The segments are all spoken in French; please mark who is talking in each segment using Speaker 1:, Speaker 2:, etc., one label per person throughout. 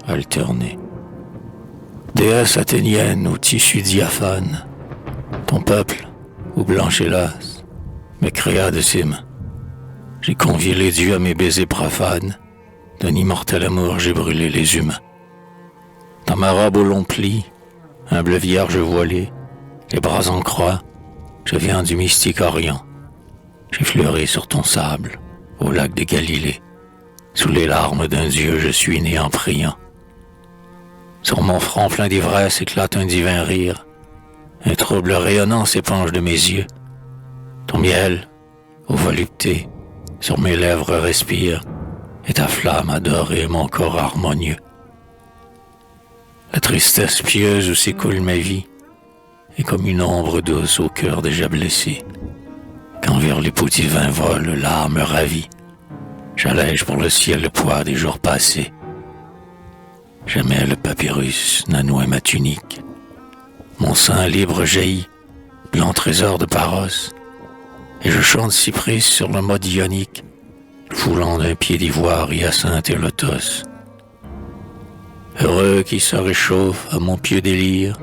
Speaker 1: alternés. Déesse athénienne au tissu diaphane, ton peuple, ou blanche hélas, me créa de ses mains. J'ai convié les dieux à mes baisers profanes, d'un immortel amour j'ai brûlé les humains. Dans ma robe au long pli, humble vierge voilée, les bras en croix, je viens du mystique Orient. J'ai fleuré sur ton sable, au lac de Galilée. Sous les larmes d'un dieu, je suis né en priant. Sur mon front plein d'ivresse éclate un divin rire. Un trouble rayonnant s'épanche de mes yeux. Ton miel, ô volupté, sur mes lèvres respire, et ta flamme adorée mon corps harmonieux. La tristesse pieuse où s'écoule ma vie est comme une ombre douce au cœur déjà blessé. Quand vers les pots divins vole l'âme ravie, j'allège pour le ciel le poids des jours passés. Jamais le papyrus n'a noué ma tunique. Mon sein libre jaillit, blanc trésor de Paros, et je chante cypris sur le mode ionique, foulant d'un pied d'ivoire hyacinthe et lotos. Heureux qui se réchauffe à mon pieux délire,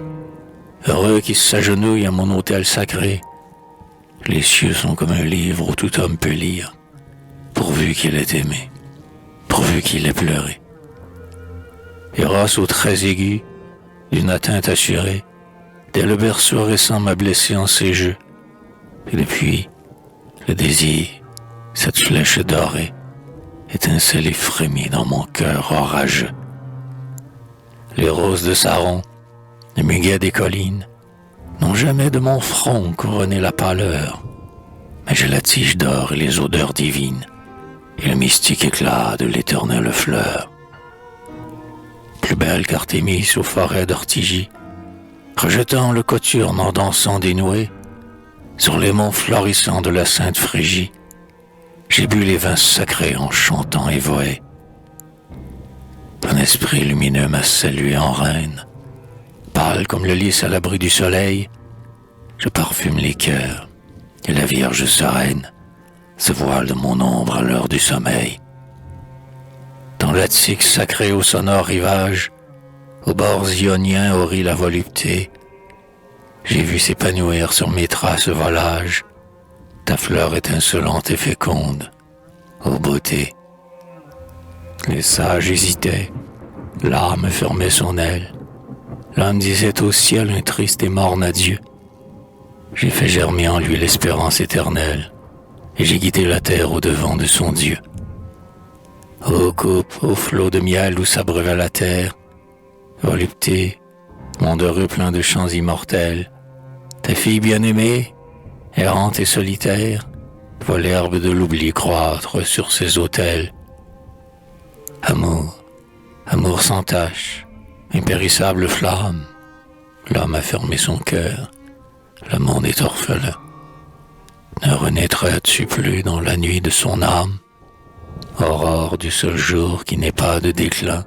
Speaker 1: heureux qui s'agenouille à mon autel sacré. Les cieux sont comme un livre où tout homme peut lire, pourvu qu'il ait aimé, pourvu qu'il ait pleuré. Eros aux traits aigus, d'une atteinte assurée, dès le berceau récent m'a blessé en ses jeux. Et depuis, le désir, cette flèche dorée, étincelle et frémit dans mon cœur orageux. Les roses de Saron, les muguets des collines, n'ont jamais de mon front couronné la pâleur, mais j'ai la tige d'or et les odeurs divines, et le mystique éclat de l'éternelle fleur. Plus belle qu'Artémis aux forêts d'Ortygie, rejetant le cothurne en dansant dénoué, sur les monts florissants de la Sainte Phrygie, j'ai bu les vins sacrés en chantant Évohé. Un esprit lumineux m'a salué en reine, pâle comme le lys à l'abri du soleil, je parfume les cœurs, et la Vierge sereine se voile de mon ombre à l'heure du sommeil. Dans l'Attique sacrée au sonore rivage, aux bords ioniens au riz la volupté, j'ai vu s'épanouir sur mes traces volages ta fleur étincelante et féconde, ô beauté. Les sages hésitaient, l'âme fermait son aile, l'homme disait au ciel un triste et morne adieu. J'ai fait germer en lui l'espérance éternelle, et j'ai guidé la terre au-devant de son Dieu. Ô coupe, ô flot de miel où s'abreuvait la terre, volupté, monde heureux plein de chants immortels, ta fille bien-aimée, errante et solitaire, voit l'herbe de l'oubli croître sur ses autels. Amour, amour sans tache, impérissable flamme, l'homme a fermé son cœur, le monde est orphelin. Ne renaîtras-tu plus dans la nuit de son âme, aurore du seul jour qui n'est pas de déclin?